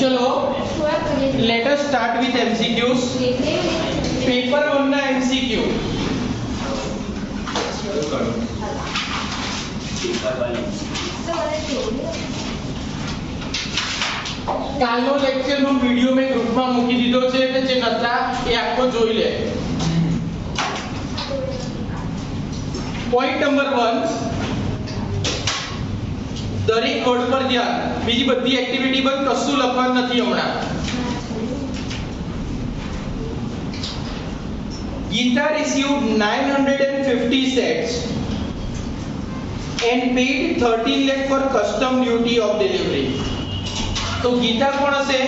चलो let us start with MCQs. Paper 1 ना MCQ. કાલનો લેક્ચર નો વિડિયો મેં ગ્રુપમાં મૂકી દીધો છે એટલે જે નતા એ આખો જોઈ લે. પોઈન્ટ નંબર 1, દરેક વર્ડ પર ધ્યાન. બીજી બધી એક્ટિવિટી પર કશું લખવાનું નથી હમણાં. Geeta received 950 sets and paid 13 lakh for custom duty of delivery. तो गीता कौन हसे?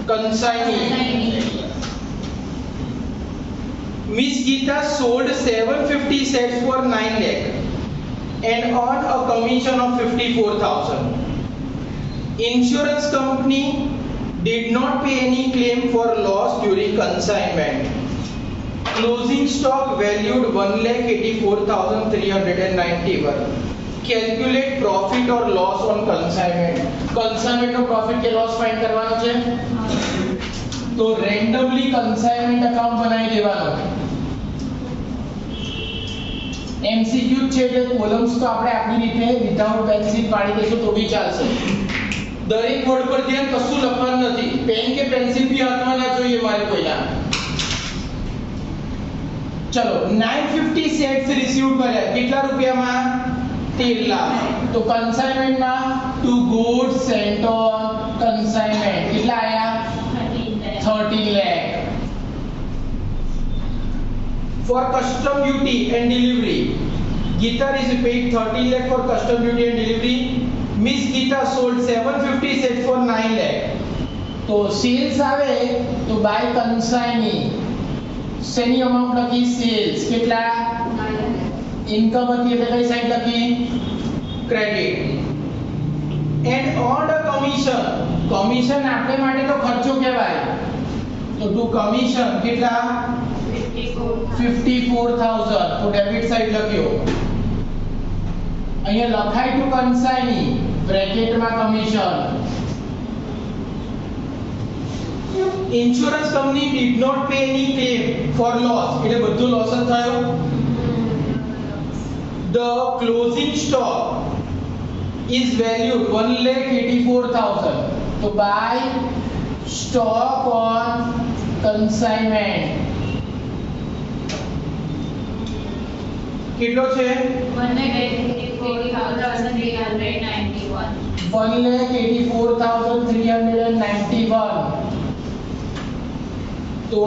Consignee. Miss Geeta sold 750 sets for 9 lakh and earned a commission of 54,000. Insurance company did not pay any claim for loss during consignment. Closing stock valued 1,84,391. Calculate profit or loss on consignment. Consignment નો profit કે loss find કરવાનો છે. તો randomly consignment account બનાવી દેવાનો. MCQ છે એટલે columns તો આપણે આપણી રીતે વિધાઉટ પેન્સિલ પાડી દેશું તો બી ચાલશે. દરેક વર્ડ પર ધ્યાન, કશું લખવાનું નથી. પેન કે પેન્સિલ બી હાથમાં ના જોઈએ મારે કોઈના. चलो 950 सेट्स रिसीव કર્યા. કેટલા રૂપિયામાં? 13 લાખ. તો કન્સાઇનમેન્ટ માં to goods sent on consignment કેટલા આયા? 13 lakh. For custom duty and delivery, Geeta is paid 13 lakh for custom duty and delivery. Miss Geeta sold 750 sets for 9 lakh. તો સેલ્સ આવે તો બાય કન્સાઇની સેની અમાઉન્ટ લખી? સેલ્સ કેટલા? ઇન્કમ હતી એટલે કઈ સાઈડ લખી? Credit. And earned a commission. Commission આપણે માટે તો ખર્ચો કહેવાય. તો ટુ કમિશન કેટલા? 54,000. તો ડેબિટ સાઈડ લખ્યો. અહીંયા લખાય ટુ કન્સાઇની બ્રેકેટમાં commission. Insurance company did not pay any claim for loss. એટલે બધું લોસ જ થયો. The closing stock is valued 1,84,000. તો buy stock on consignment કેટલો છે? 1,84,391. 1,84,391. તો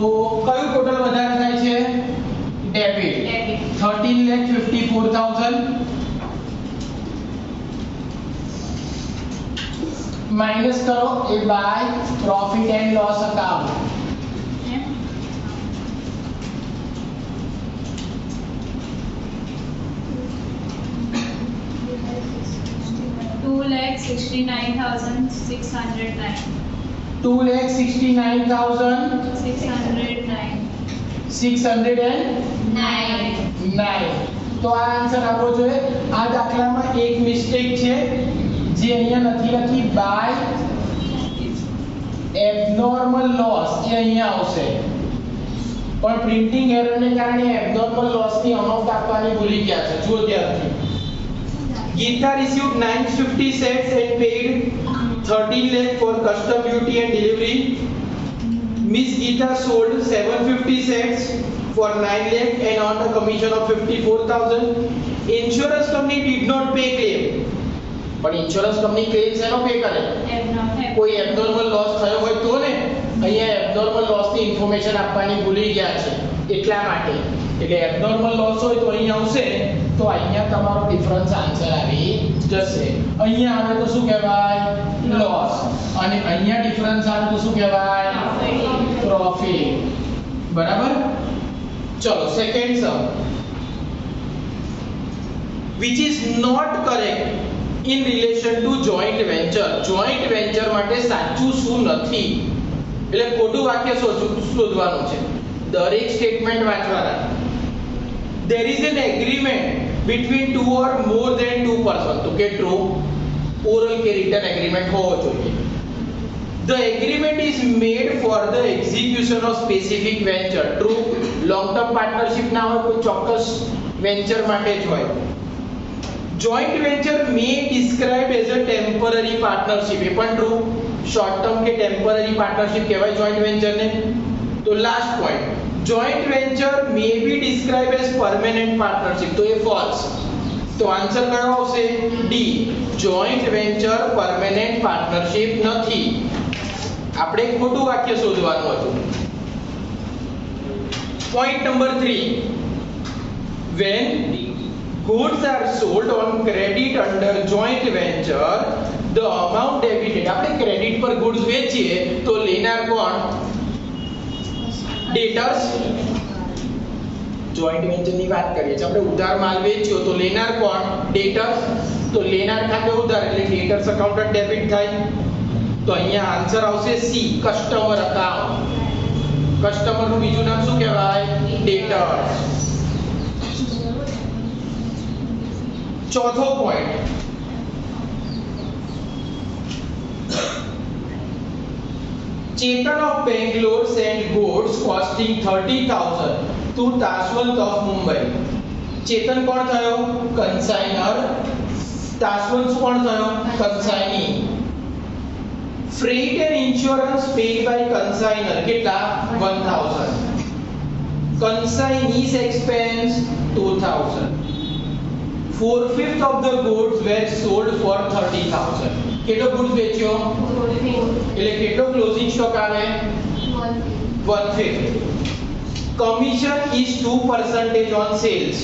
કયું ટોટલ વધારે થાય છે? ડેબિટ. 13,54,000 માઈનસ કરો એ by profit and loss account. $2,69,609. 2,69,609. તો આ આન્સર આપણો જોઈએ. આ દાખલામાં એક મિસ્ટેક છે જે અહીંયા નથી લખી. બાય એબનોર્મલ લોસ એ અહીંયા આવશે, પણ પ્રિન્ટિંગ એરરને કારણે એબનોર્મલ લોસની અમાઉન્ટ આપવાની ભૂલી ગયા છે. જુઓ ધ્યાનથી. Geeta received 950 sets and paid 13 lakh for custom duty and delivery. Miss Geeta sold 750 sets for 9 lakh and earned a commission of 54,000. Insurance company did not pay claim. પણ ઇન્સ્યોરન્સ કંપની ક્લેમ શેનો pay કરે? કોઈ abnormal loss થયો હોય તો ને. અહીંયા abnormal લોસની ઇન્ફોર્મેશન આપવાની ભૂલી ગયા છે એટલા માટે. એટલે એબનોર્મલ લોસ હોય તો અહીં આવશે, તો અહીંયા તમારો ડિફરન્સ આન્સર આવી જશે. અહીંયા આવે તો શું કહેવાય? લોસ. અને અહીંયા ડિફરન્સ આવે તો શું કહેવાય? પ્રોફિટ. બરાબર? ચલો second sum. which is not correct in relation to joint venture. joint venture માટે સાચું શું નથી એટલે ખોટું વાક્ય શોધવાનું છે. દરેક statement વાંચવાના. there is an agreement between two or more than two person તો કે true oral કે written agreement હોવો જોઈએ. The agreement is made for the execution of specific venture. True. Long term partnership ના હોય, કોઈ ચોક્કસ venture માટે જ હોય. Joint venture may describe as a temporary partnership. એ પણ true. Short term કે temporary partnership કહેવાય joint venture ને. તો last point. Joint venture may be described as permanent partnership. તો એ false. તો આન્સર કયો આવશે? D. Joint venture permanent partnership નથી. આપણે ખોટું વાક્ય શોધવાનું હતું. Point number 3. When goods are sold on credit under joint venture, the amount debited. આપણે ક્રેડિટ પર goods વેચીએ તો લેનાર કોણ? ડેટર્સ. જોઈન્ટ વેન્ચર ની વાત કરીએ છીએ, આપણે ઉધાર માલ વેચ્યો તો લેનાર કોણ? ડેટર્સ. તો લેનાર ખાતે ઉધાર એટલે ડેટર્સ એકાઉન્ટ ડેબિટ થાય. તો અહીંયા આન્સર આવશે સી, કસ્ટમર એકાઉન્ટ. કસ્ટમર નું બીજું નામ શું કહેવાય? ડેટર્સ. ચોથો point, Chetan of Bangalore sent goods costing 30,000 to Taswant of Mumbai. ચેતન કોણ થયો? કન્સાઇનર. તાસવંત કોણ થયો? કન્સાઇની. Freight and insurance paid by consignor કેટલા? 1000. Consignee's expense 2000. 4/5 of the goods were sold for 30,000. કેટલો goods વેચ્યો? એટલે કેટલો ક્લોઝિંગ સ્ટોક આવે? 1/5. Commission is 2% on sales.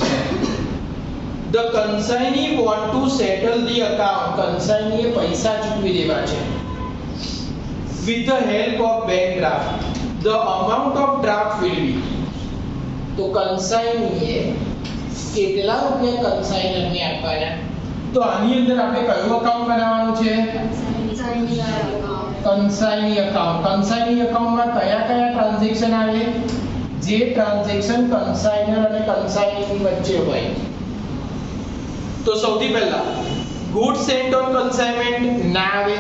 The consignee want to settle the account. consignee એ પૈસા ચૂકવી દેવા છે. With the help of bank draft. The amount of draft will be. તો consignee એ કેટલા રૂપિયા કન્સાઇનર ને આપવાના? તો આની અંદર આપણે કયું અકાઉન્ટ બનાવવાનું છે? કન્સાઇની અકાઉન્ટ. કન્સાઇની અકાઉન્ટમાં કયા કયા ટ્રાન્ઝેક્શન આવે? જે ટ્રાન્ઝેક્શન કન્સાઇનર અને કન્સાઇની વચ્ચે હોય. તો સૌથી પહેલા ગુડ સેન્ટ ઓન કન્સાઇનમેન્ટ ના આવે,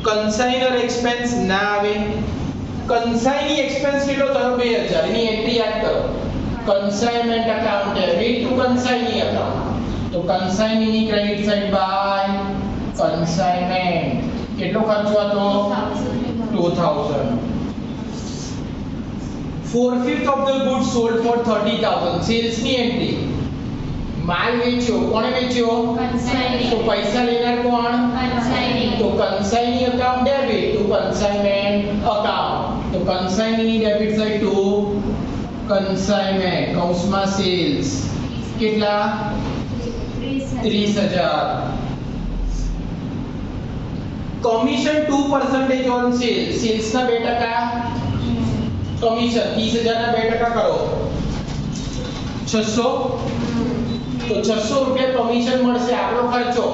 કન્સાઇનર એક્સપેન્સ ના આવે. કન્સાઇની એક્સપેન્સ કેટલો થયો? 2000. એની એન્ટ્રી યાદ કરો. consignment account debit to consignee account. તો consignee ની ક્રેડિટ સાઇડ બાય consignment. કેટલો ખર્ચો હતો? 2000. 4/5 of the goods sold for 30,000. Cells ની એન્ટ્રી. માલ વેચ્યો, કોણે વેચ્યો? consignee. તો પૈસા લેનાર કોણ? consignee. તો consignee account debit to consignment account. તો consignee ની ડેબિટ સાઇડ ટુ consignment કૌંસમાં સેલ્સ કેટલા? 30,000. Commission 2% on sales. સેલ્સ ના 2%. કમિશન 30,000 ના 2% કરો 600. તો 600 રૂપિયા કમિશન મળશે. આપણો ખર્ચો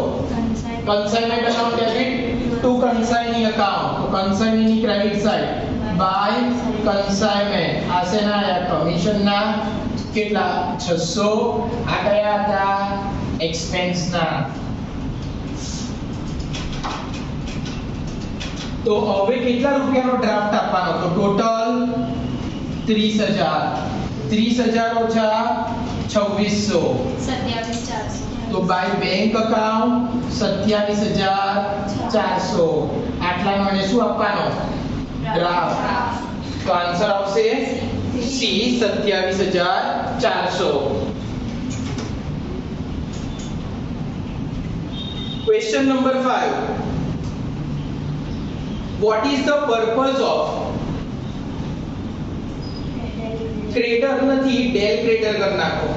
consignment account debit to consignee account. તો consignee ની ક્રેડિટ સાઇડ બાય consignment. આ શેના આયા? કમિશન ના કેટલા? 600. આ કયા હતા? એક્સપેન્સ ના. તો હવે કેટલા રૂપિયાનો ડ્રાફ્ટ આપવાનો? તો ટોટલ 30,000. 30,000 ઓછા 2600. 27,400. તો બાય બેંક અકાઉન્ટ 27,400. આટલાનો એને શું આપવાનો? ડ્રાફ્ટ. તો આન્સર આવશે C, 27,400. Question number 5. What is the purpose of creditor નથી, del creditor કર નાખો.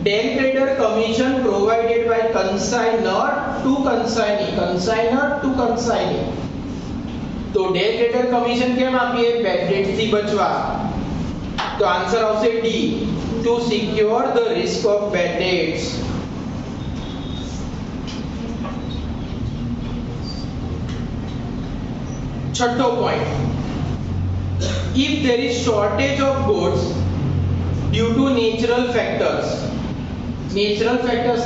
Del creditor commission provided by consignor to consignee. Consignor to consignee. તો del creditor commission કેમ આપીએ? bad debt થી બચવા. તો આન્સર આવશે D, to secure the risk of bad debts. છઠ્ઠો point. If there is shortage of goods due to natural factors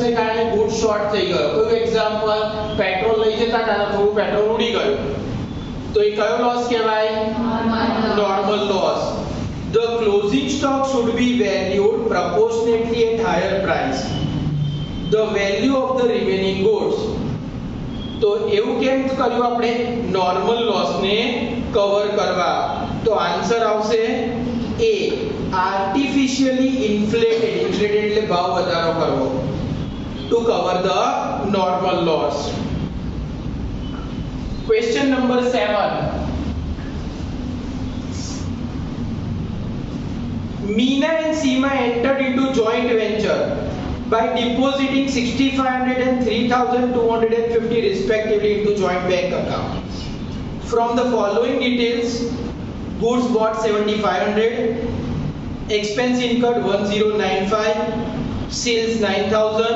ને કારણે ગુડ શોર્ટ થઈ ગયો. કોઈ એક્ઝામ્પલ, પેટ્રોલ લઈ જતા હતા થોડું પેટ્રોલ ઉડી ગયું, તો એ કયો લોસ કહેવાય? Normal loss. The closing stock should be valued proportionately at higher price. The value of the remaining goods. તો એવું કેમ કર્યું આપણે? નોર્મલ લોસ ને કવર કરવા. તો આન્સર આવશે A, artificially inflated એટલે ભાવ વધારો કરવો, to cover the normal loss. Question number 7. Meena and Seema entered into joint venture by depositing 6,500 and 3,250 respectively into joint bank account. From the following details, goods bought 7,500, expense incurred 1,095, sales 9,000,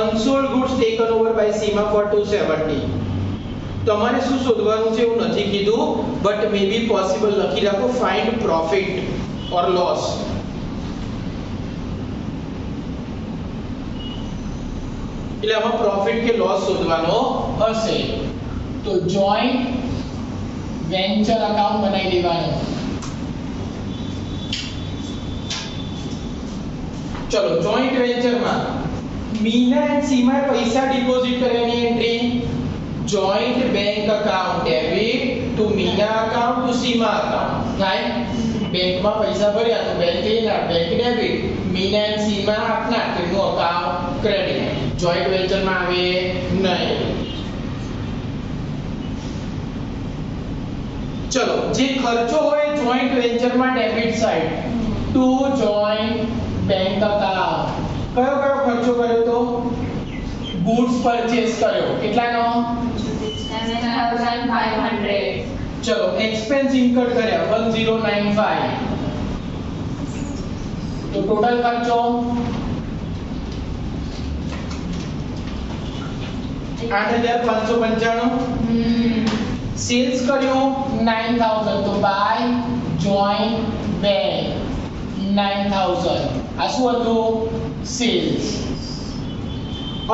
unsold goods taken over by Seema for 270. તમારે શું શોધવાનું છે એવું નથી કીધું, but May B possible લખી રાખો, find profit ઓર loss. એટલે આમાં પ્રોફિટ કે લોસ શોધવાનો હશે. તો જોઈન્ટ વેન્ચર અકાઉન્ટ બનાવી દેવાનું. ચલો, જોઈન્ટ વેન્ચર માં મીના એન્ડ સીમા પૈસા ડિપોઝિટ કર્યાની entry joint bank account, debit to Meena account to Seema account. Right? બેંકમાં પૈસા ભર્યા તો બેંક લેનાર, bank debit, Meena and Seema આપનાર, તેનું અકાઉન્ટ ક્રેડિટ. જોઈન્ટ વેન્ચર માં આવે નહીં. ચલો, જે ખર્ચો હોય જોઈન્ટ વેન્ચર માં debit side to joint bank account. કયો ખર્ચો કર્યો? તો ગુડ્સ પરચેસ કર્યો. કેટલાનો? 7,500. ચલો, એક્સપેન્સ ઇન્કર્ડ કર્યા 1,095. તો ટોટલ ખર્ચો 8,595. સેલ્સ કર્યો 9,000. તો બાય જોઈન્ટ બેંક 9,000. આ શું હતું? સેલ્સ.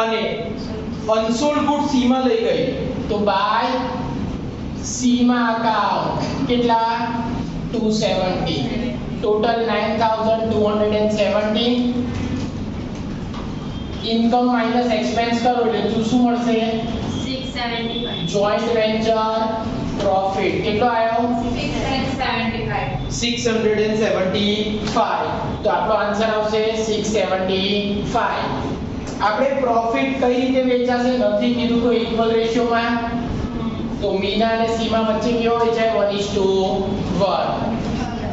અને અનસોલ્ડ ગુડ સીમા લઈ ગઈ તો બાય સીમા અકાઉન્ટ. કેટલા? 270. ટોટલ 9,270. ઇન્કમ માઈનસ એક્સપેન્સ કરો એટલે શું મળશે? 675. જોઈન્ટ વેન્ચર પ્રોફિટ કેટલો આવ્યો? 675. તો આપણો આન્સર આવશે 675. આપણે પ્રોફિટ કઈ રીતે વેચાશે નથી કીધું, તો ઇક્વલ રેશિયોમાં. તો મીના અને સીમા વચ્ચે કેવો વેચાય? 1:1.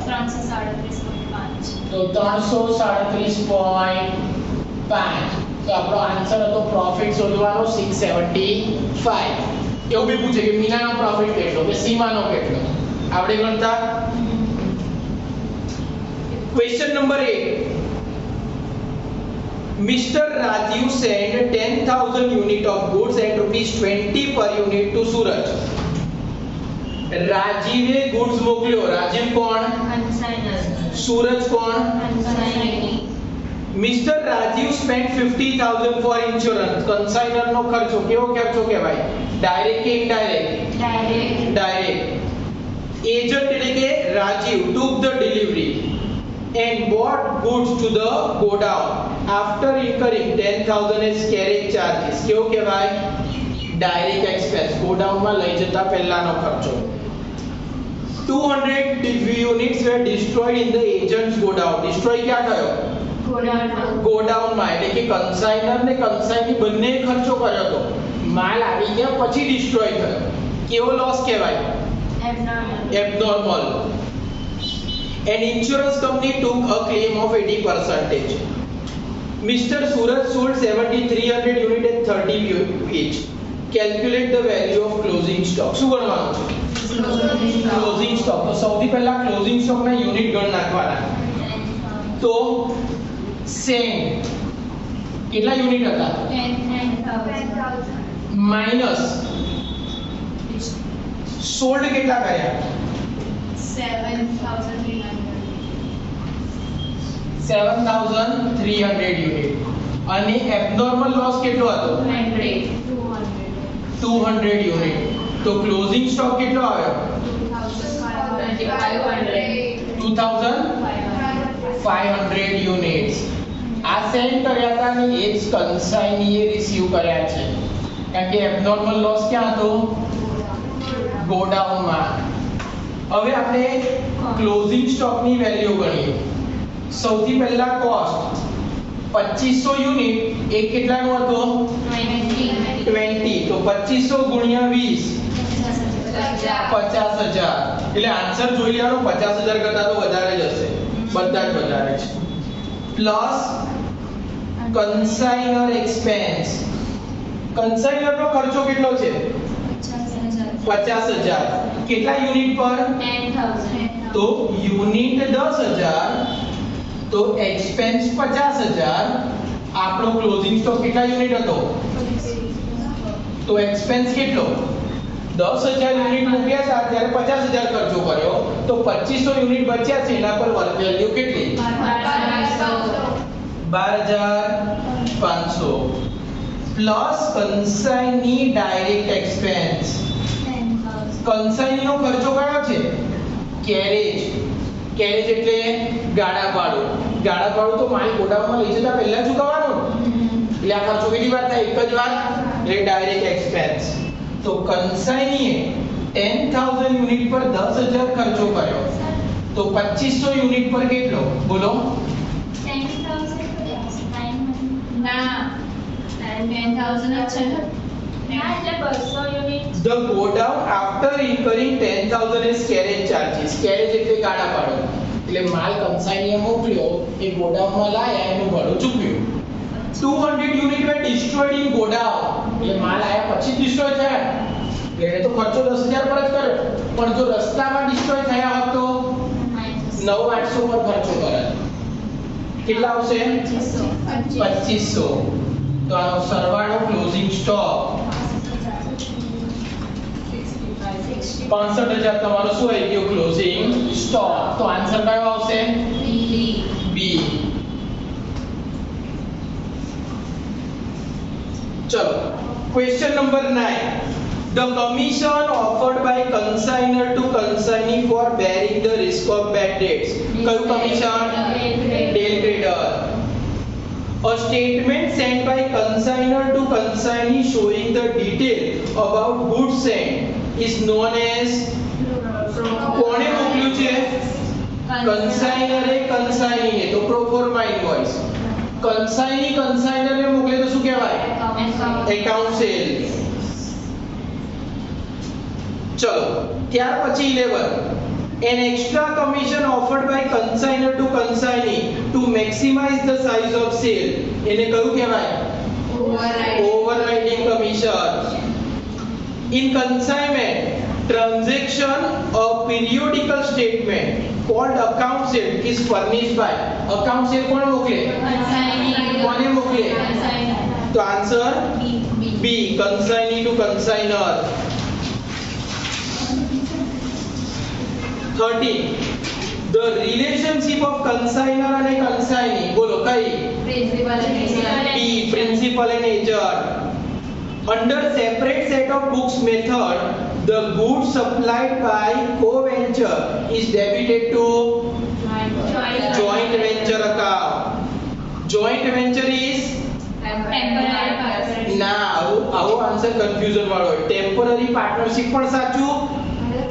337.5. તો 337.5. તો આપણો આન્સર હતો પ્રોફિટ શોધવાનો 675. એવું બી પૂછે કે મીનાનો પ્રોફિટ કેટલો કે સીમાનો કેટલો, આપણે ગણતા. Question number 8. Mr. Rajiv sent 10,000 unit of goods at ₹20 per unit to Surat. રાજીવે ગુડ્સ મોકલ્યો. રાજીવ કોણ? Consignor. સૂરજ કોણ? Consignee. Mr. Rajiv spent 50,000 for insurance. કન્સાઇનર નો ખર્ચો કેવો ખર્ચો કહેવાય? ડાયરેક્ટ કે ઇનડાયરેક્ટ? ડાયરેક્ટ. એજન્ટ એટલે કે Rajiv took the delivery and bought goods to the godown after incurring 10,000 as carriage charges. કેવો કહેવાય? Direct expense. ગોડાઉન માં લઈ જતા પહેલાનો ખર્ચો. 200 units were destroyed in the agent's godown. destroy ક્યાં થયો? ગોડાઉન માં. એટલે કે કન્સાઇનર ને કન્સાઇની બંને ખર્ચો કર્યો હતો, માલ આવી ગયા પછી ડિસ્ટ્રોય થયો. કેવો લોસ કહેવાય? abnormal. An insurance company took a claim of 80%. Mr. Suraj sold 7,300 units at 30 each. Calculate the value of closing stock. શું ગણવાનું છે? Closing stock. તો સૌથી પહેલા ક્લોઝિંગ સ્ટોક ના યુનિટ ગણ નાખવાના. તો સેમ કેટલા યુનિટ હતા? 10,000. માઈનસ સોલ્ડ કેટલા કર્યા? 7,300. 7300 યુનિટ અને એબનોર્મલ લોસ કેટલો હતો 200 યુનિટ તો ક્લોઝિંગ સ્ટોક કેટલો આવ્યો 2500 યુનિટ્સ આ સેન્ડ કર્યા હતા અને એ જ કન્સાઇનીએ રિસીવ કર્યા છે કારણ કે એબનોર્મલ લોસ ક્યાં હતો ગોડાઉનમાં હવે આપણે ક્લોઝિંગ સ્ટોકની વેલ્યુ ગણીએ સૌથી પહેલા કોસ્ટ 2500 યુનિટ એ કેટલાનો હતો 20 તો 2500 ગુણ્યા 20 50000 એટલે આન્સર જોઈ લેવાનો 50000 કરતા તો વધારે જ હશે બધા જ વધારે છે પ્લસ કન્સાઇનર એક્સપેન્સ કન્સાઇનર નો ખર્ચો કેટલો છે 50000 કેટલા યુનિટ પર 10,000 તો યુનિટ 10000 તો એક્સપેન્સ 50000 આપણો ક્લોઝિંગ સ્ટોક કેટલા યુનિટ હતો તો એક્સપેન્સ કેટલો 10000 યુનિટ મૂક્યા હતા ત્યારે 50000 ખર્ચો કર્યો તો 2500 યુનિટ બચ્યા છે એના પર વેલ્યુ કેટલી 12500 પ્લસ કન્સાઇની ડાયરેક્ટ એક્સપેન્સ કન્સાઇનીનો ખર્ચો કયો છે કેરેજ એટલે ગાડા ભાડું તો માલ ગોડાઉનમાં લઈ જતા પહેલા ચૂકવવાનું એટલે આ ખર્ચો કેટલી વાર થાય એક જ વાર એટલે ડાયરેક્ટ એક્સપેન્સ તો કન્સાઇનીએ 10000 યુનિટ પર 10000 ખર્ચો કર્યો તો 2500 યુનિટ પર કેટલો બોલો 200 unit The godown after incurring 10000 is carriage charges. Carriage એટલે ગાડા ભાડું. એટલે માલ કન્સાઇનીએ મોકલ્યો એ ગોડાઉનમાં લાયા એનું ભાડું ચૂકવ્યું. 200 unit were destroyed in godown. એટલે માલ આયા પછી ડિસ્ટ્રોય થયા. એટલે તો ખર્ચો 10000 પર જ કર્યો. પણ જો રસ્તામાં ડિસ્ટ્રોય થયા હોત તો 9800 પર ખર્ચો કરે. કેટલા આવશે 2500. તો આનો સરવાળો ક્લોઝિંગ સ્ટોક 65000 તમારો શું આવી ગયો ક્લોઝિંગ સ્ટોક તો આન્સર કયો આવશે બી ચલો question number 9 The commission offered by consignor to consignee for bearing the risk of bad debts કયું commission del creditor A statement sent by consignor to consignee showing the detail about goods sent is known as કોણે મોકલ્યું છે કન્સાઇનરે કન્સાઇનીને તો pro ફોર્મા invoice કન્સાઇનરને મોકલે તો શું કહેવાય account cell ચલો ત્યાર પછી 11 An extra commission offered by consignor to consignee to maximize the size of sale એને કયું કહેવાય overriding commission in consignment transaction a periodical statement called account sale is furnished by account sale કોણ મોકલે કોને મોકલે તો answer B consignee to consignor 13 The relationship of consignor and consignee બોલો કઈ B principal and agent Under separate set of books method the goods supplied by co-venture is debited to joint venture account joint venture is ના આવો answer confusion વાળો temporary partnership પણ સાચું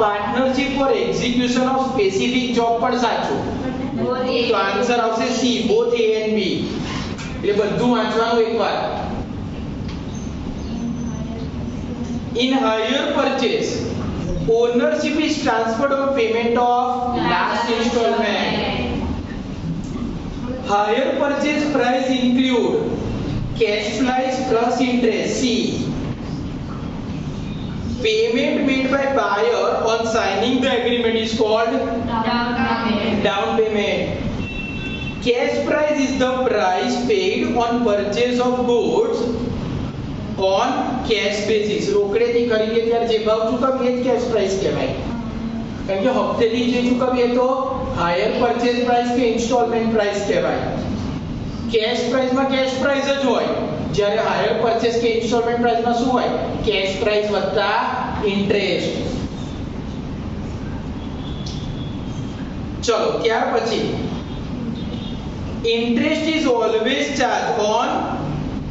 partnership for execution of specific job પણ સાચું તો answer આવશે C both A and B એટલે બધું વાંચવાનું એકવાર In hire purchase, ownership is transferred on payment of last installment. Hire purchase price include cash price plus interest. C. Payment made by buyer on signing the agreement is called down payment. Cash price is the price paid on purchase of goods on cash basis. રોકડેથી ખરીદીએ ત્યારે જે ભાવ ચૂકવીએ એ જ cash price કહેવાય. કારણ કે હપ્તેથી જે ચૂકવીએ તો હાયર પરચેઝ પ્રાઇસ કે ઇન્સ્ટોલમેન્ટ પ્રાઇસ કહેવાય? કેશ પ્રાઇસમાં કેશ પ્રાઇસ જ હોય, જ્યારે હાયર પરચેઝ કે ઇન્સ્ટોલમેન્ટ પ્રાઇસમાં શું હોય? કેશ પ્રાઇસ વત્તા ઇન્ટરેસ્ટ. ચલો ત્યાર પછી interest is always charged on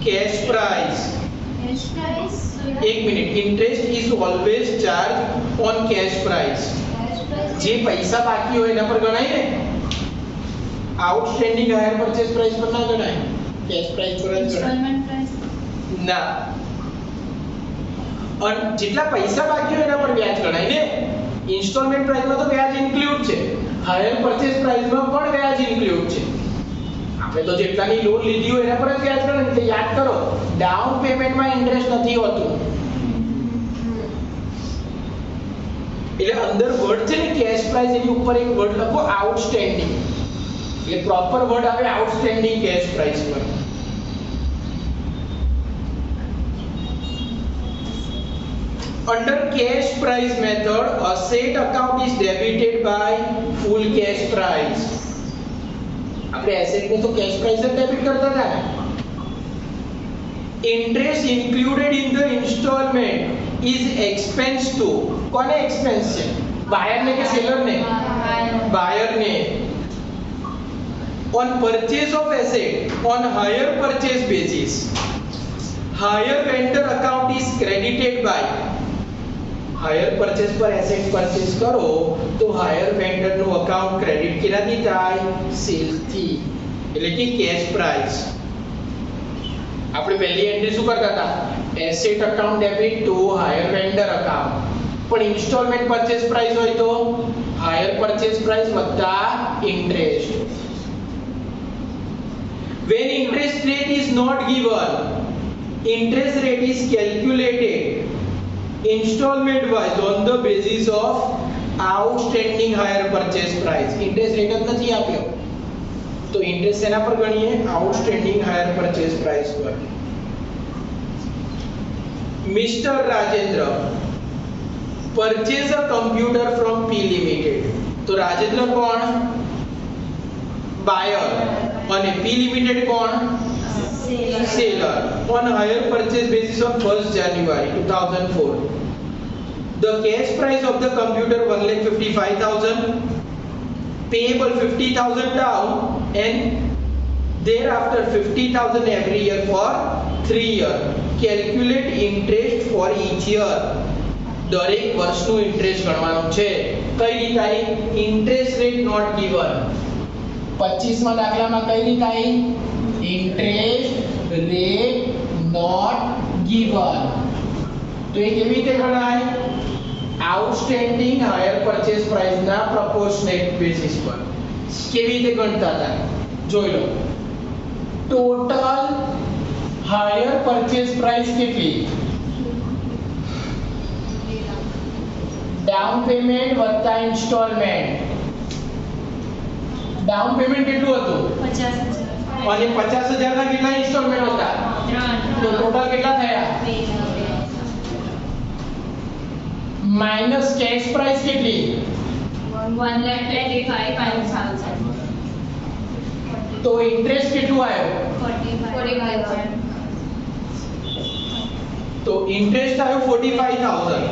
cash price. एक minute, interest is always charged on cash price. જે પૈસા બાકી હોય એના પર ગણાય ને, આઉટસ્ટેન્ડિંગ હાયર પરચેસ પ્રાઇસ પર ના ગણાય, કેશ પ્રાઇસ પર જ ગણાય ના. અને જેટલા પૈસા બાકી હોય એના પર વ્યાજ ગણાય ને. ઇન્સ્ટોલમેન્ટ પ્રાઇસમાં તો વ્યાજ ઇન્ક્લુડ છે, હાયર પરચેસ પ્રાઇસમાં પણ વ્યાજ ઇન્ક્લુડ છે. આપણે તો જેટલાની લોન લીધી હોય એના પર જ વ્યાજ ગણાય. એટલે યાદ કરો, ડાઉન પેમેન્ટમાં ઇન્ટરેસ્ટ નથી હોતું. એટલે અંદર વર્ડ છે ને કેશ પ્રાઇસ, એની ઉપર એક વર્ડ લખો આઉટસ્ટેન્ડિંગ. એટલે પ્રોપર વર્ડ આવે આઉટસ્ટેન્ડિંગ કેશ પ્રાઇસ પર. Under cash price method, asset account is debited by full cash price. આપણે એસેટ ને તો કેશ પ્રાઇસ જ ડેબિટ કરતા હતા ને. Interest included in the installment is expense to. કોને એક્સપેન્સ છે? બાયર ને કે સેલર ને? બાયર ને. On purchase of asset on higher purchase basis, higher vendor account is credited by. Higher purchase પર એસેટ પરચેસ કરો તો હાયર વેન્ડર નું અકાઉન્ટ ક્રેડિટ કેનાથી થાય? સેલ્સ થી, એટલે કે કેશ પ્રાઇસ. આપણે પહેલી એન્ટ્રી શું કરતા હતા? Asset account debit two higher vendor account. પણ ઇન્સ્ટોલમેન્ટ પરચેસ પ્રાઇસ હોય તો હાયર પરચેસ પ્રાઇસ વત્તા interest. When interest rate is not given, interest rate is calculated installment wise on the basis of outstanding higher purchase price. interest rate જ નથી આપ્યો તો interest એના પર ગણીએ? outstanding higher purchase price પર. Mr. Rajendra purchase a computer from P Limited. તો રાજેન્દ્ર કોણ? બાયર. અને P Limited કોણ? seller. On higher purchase basis on 1st January 2004. The cash price of the computer 1,55,000, payable 50,000 down, and thereafter 50,000 every year for 3 years. Calculate interest for each year. દરેક વર્ષનું interest ગણવાનું છે. કઈ રીતે? Interest rate not given. 25 માં દાખલામાં કઈ રીતે? Interest rate not given. તો એ કેવી રીતે ગણાય? આઉટસ્ટેન્ડિંગ હાયર પરચેસ પ્રાઇસ ના પ્રોપોર્શનેટ બેસિસ પર. કેવી રીતે ગણતા હતા જોઈ લો. ટોટલ હાયર પરચેસ પ્રાઇસ કેટલી? ડાઉન પેમેન્ટ વત્તા ઇન્સ્ટોલમેન્ટ. ડાઉન પેમેન્ટ કેટલું હતું? 50,000. અને 50,000 ના કેટલા ઇન્સ્ટોલમેન્ટ હતા? 3. તો ટોટલ કેટલા થયા? માઈનસ કેશ પ્રાઇસ કેટલી? 1,25,000. તો ઇન્ટરેસ્ટ કેટલું આવ્યું? 45,000. તો ઇન્ટરેસ્ટ આવ્યો 45,000.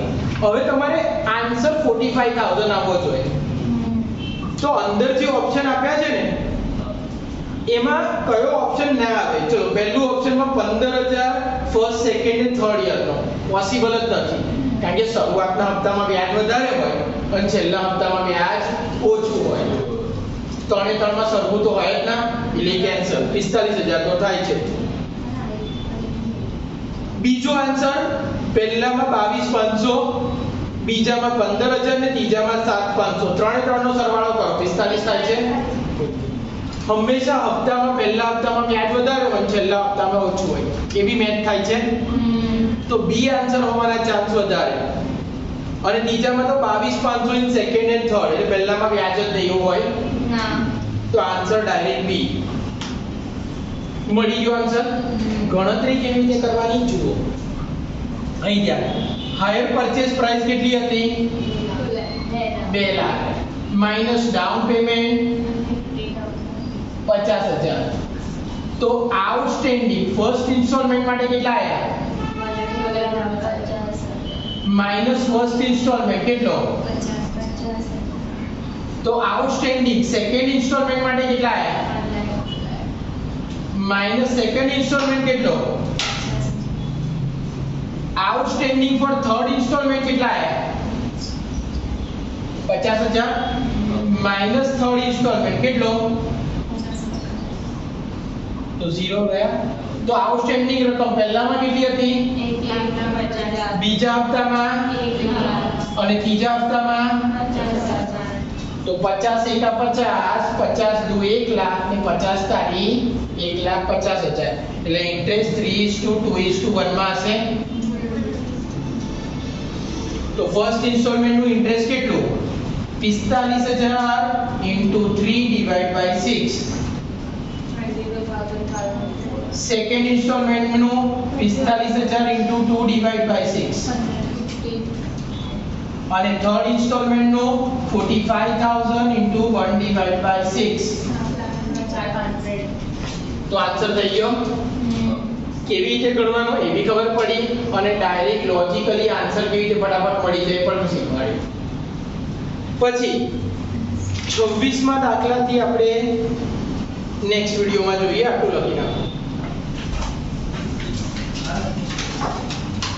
હવે તમારે આન્સર 45,000 આવવો જોઈએ. તો અંદર જે ઓપ્શન આપ્યા છે ને એમાં કયો ઓપ્શન ના આવે? ચલો પહેલું ઓપ્શનમાં 15,000 ફર્સ્ટ સેકન્ડ અને થર્ડ યર નો પોસિબલ જ નથી, કારણ કે શરૂઆતના હપ્તામાં વ્યાજ વધારે હોય અને છેલ્લા હપ્તામાં વ્યાજ ઓછું હોય. 3 માં સરખું તો હોય જ ના, એટલે કેન્સલ. 45,000 તો થાય છે. બીજો આન્સર પહેલામાં 22,500, બીજામાં 15,000 ને ત્રીજામાં 7,500. 3 નો સરવાળો કરો 45 થાય છે. હંમેશા હપ્તામાં પહેલા હપ્તામાં વ્યાજ વધારે હોય છેલ્લા હપ્તામાં ઓછું હોય, એ બી મેચ થાય છે. તો બી આન્સર હોવાના ચાન્સ વધારે. અને ત્રીજામાં તો 22,500 ઇન સેકન્ડ એન્ડ થર્ડ, એટલે પહેલામાં વ્યાજ જ નહીં હોય ના, તો આન્સર ડાયરેક્ટ બી. મળી ગયો આન્સર. ગણતરી કેવી રીતે કરવાની જુઓ. અહીં ધ્યાન. હાયર પરચેસ પ્રાઇસ કેટલી હતી? 2 લાખ. Minus down payment 50,000. તો આઉટસ્ટેન્ડિંગ ફર્સ્ટ ઇન્સ્ટોલમેન્ટ માટે કેટલા આયા? માઇનસ ફર્સ્ટ ઇન્સ્ટોલમેન્ટ કેટલો? તો આઉટસ્ટેન્ડિંગ સેકન્ડ ઇન્સ્ટોલમેન્ટ માટે કેટલા આયા? માઇનસ સેકન્ડ ઇન્સ્ટોલમેન્ટ કેટલો? આઉટસ્ટેન્ડિંગ ફોર થર્ડ ઇન્સ્ટોલમેન્ટ કેટલા આયા? 50,000 માઇનસ થર્ડ ઇન્સ્ટોલમેન્ટ કેટલો? તો 0 રહ્યા. તો આઉટસ્ટેન્ડિંગ રકમ પહેલામાં કેટલી હતી? બીજા હપ્તામાં અને ત્રીજા હપ્તામાં. તો 50 એકા 50, 50 દુ 1 લાખ ને 50 તારી 1,50,000. એટલે ઇન્ટરેસ્ટ 3:2:1 માં હશે. તો ફર્સ્ટ ઇન્સ્ટોલમેન્ટ નું ઇન્ટરેસ્ટ કેટલું? 45,000 into 3/6. સેકન્ડ ઇન્સ્ટોલમેન્ટ નું 45,000 into 2/6. અને થર્ડ ઇન્સ્ટોલમેન્ટ નું 45,000 into 1/6. તો આન્સર થઈ ગયો. કેવી રીતે ગણવાનો એ બી ખબર પડી અને ડાયરેક્ટ લોજિકલી આન્સર કેવી રીતે ફટાફટ મળી જાય પણ શીખવાડ્યું. પછી 26માં દાખલાથી આપણે નેક્સ્ટ વિડિયોમાં જોઈએ. આટલું લખી નાખો.